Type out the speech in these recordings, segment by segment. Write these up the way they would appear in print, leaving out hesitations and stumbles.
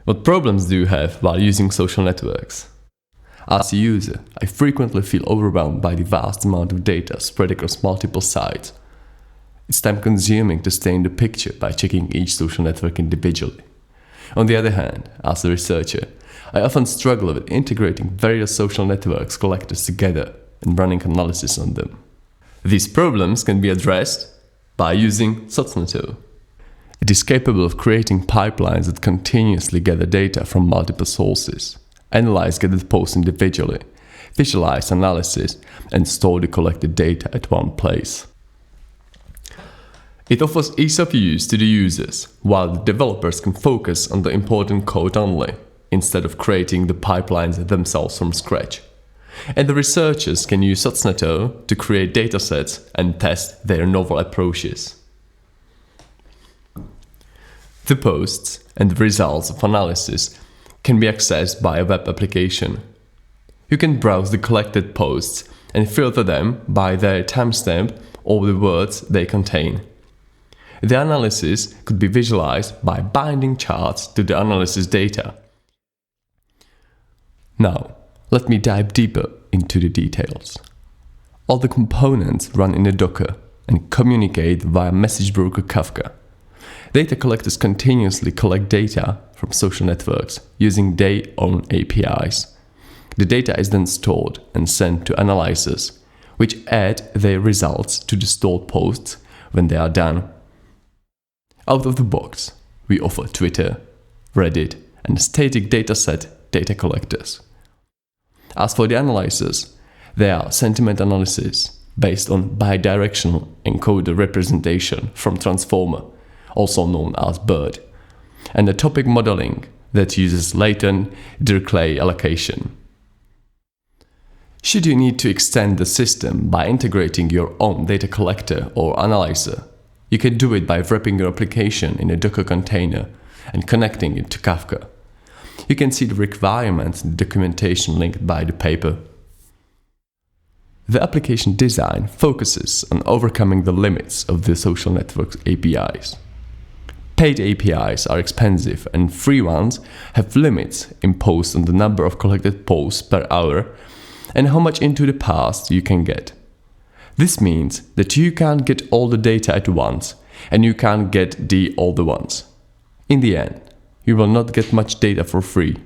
What problems do you have while using social networks? As a user, I frequently feel overwhelmed by the vast amount of data spread across multiple sites. It's time-consuming to stay in the picture by checking each social network individually. On the other hand, as a researcher, I often struggle with integrating various social networks collectors together and running analysis on them. These problems can be addressed by using Socneto. It is capable of creating pipelines that continuously gather data from multiple sources, analyze gathered posts individually, visualize analysis, and store the collected data at one place. It offers ease of use to the users, while the developers can focus on the important code only, instead of creating the pipelines themselves from scratch. And the researchers can use Socneto to create datasets and test their novel approaches. The posts and the results of analysis can be accessed by a web application. You can browse the collected posts and filter them by their timestamp or the words they contain. The analysis could be visualized by binding charts to the analysis data. Now, let me dive deeper into the details. All the components run in a Docker and communicate via message broker Kafka. Data collectors continuously collect data from social networks using their own APIs. The data is then stored and sent to analyzers, which add their results to the stored posts when they are done. Out of the box, we offer Twitter, Reddit, and static dataset data collectors. As for the analyzers, they are sentiment analysis based on bidirectional encoder representation from transformer, also known as BERT, and a topic modeling that uses latent Dirichlet allocation. Should you need to extend the system by integrating your own data collector or analyzer, you can do it by wrapping your application in a Docker container and connecting it to Kafka. You can see the requirements in the documentation linked by the paper. The application design focuses on overcoming the limits of the social network APIs. Paid APIs are expensive and free ones have limits imposed on the number of collected posts per hour and how much into the past you can get. This means that you can't get all the data at once and you can't get all the ones. In the end, you will not get much data for free.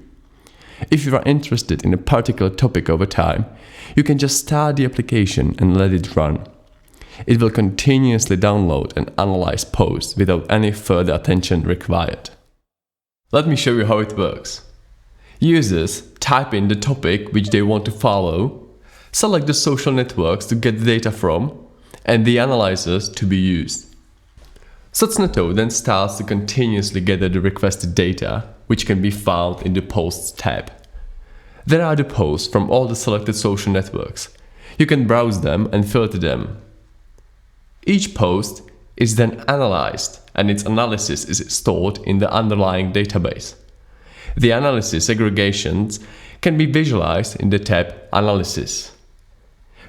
If you are interested in a particular topic over time, you can just start the application and let it run. It will continuously download and analyze posts without any further attention required. Let me show you how it works. Users type in the topic which they want to follow, select the social networks to get the data from, and the analyzers to be used. Socneto then starts to continuously gather the requested data, which can be found in the Posts tab. There are the posts from all the selected social networks. You can browse them and filter them. Each post is then analyzed, and its analysis is stored in the underlying database. The analysis aggregations can be visualized in the tab Analysis.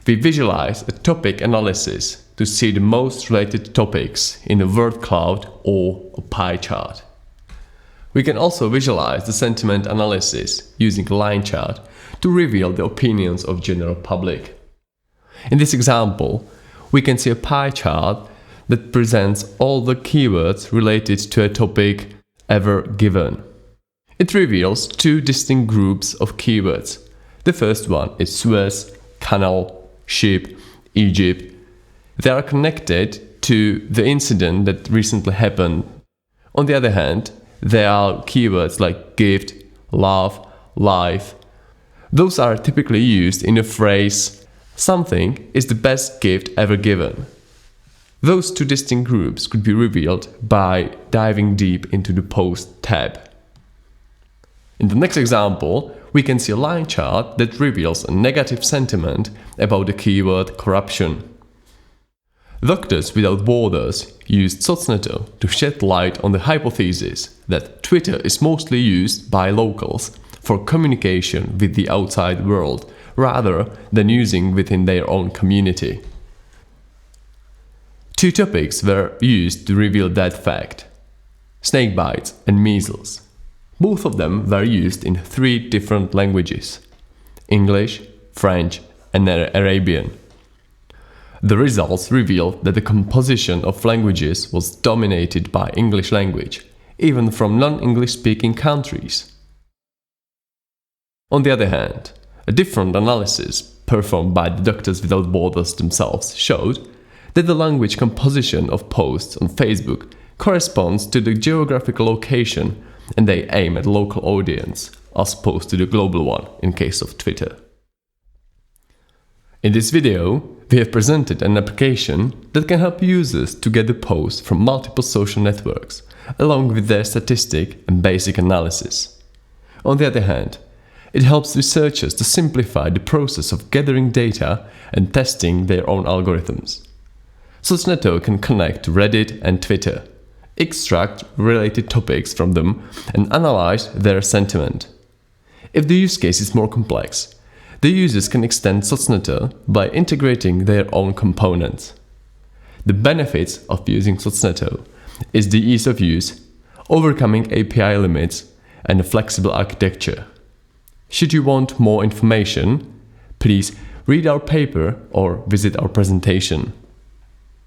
We visualize a topic analysis to see the most related topics in a word cloud or a pie chart. We can also visualize the sentiment analysis using a line chart to reveal the opinions of general public. In this example, we can see a pie chart that presents all the keywords related to a topic ever given. It reveals two distinct groups of keywords. The first one is Suez, canal, ship, Egypt. They are connected to the incident that recently happened. On the other hand, there are keywords like gift, love, life. Those are typically used in a phrase, something is the best gift ever given. Those two distinct groups could be revealed by diving deep into the Post tab. In the next example, we can see a line chart that reveals a negative sentiment about the keyword corruption. Doctors Without Borders used Socneto to shed light on the hypothesis that Twitter is mostly used by locals for communication with the outside world rather than using within their own community. Two topics were used to reveal that fact: snake bites and measles. Both of them were used in 3 different languages: English, French, and Arabian. The results reveal that the composition of languages was dominated by English language, even from non-English speaking countries. On the other hand, a different analysis performed by the Doctors Without Borders themselves showed that the language composition of posts on Facebook corresponds to the geographical location, and they aim at local audience as opposed to the global one in case of Twitter. In this video, we have presented an application that can help users to gather posts from multiple social networks, along with their statistic and basic analysis. On the other hand, it helps researchers to simplify the process of gathering data and testing their own algorithms. Socneto can connect to Reddit and Twitter, extract related topics from them, and analyze their sentiment. If the use case is more complex, the users can extend Socneto by integrating their own components. The benefits of using Socneto is the ease of use, overcoming API limits, and a flexible architecture. Should you want more information, please read our paper or visit our presentation.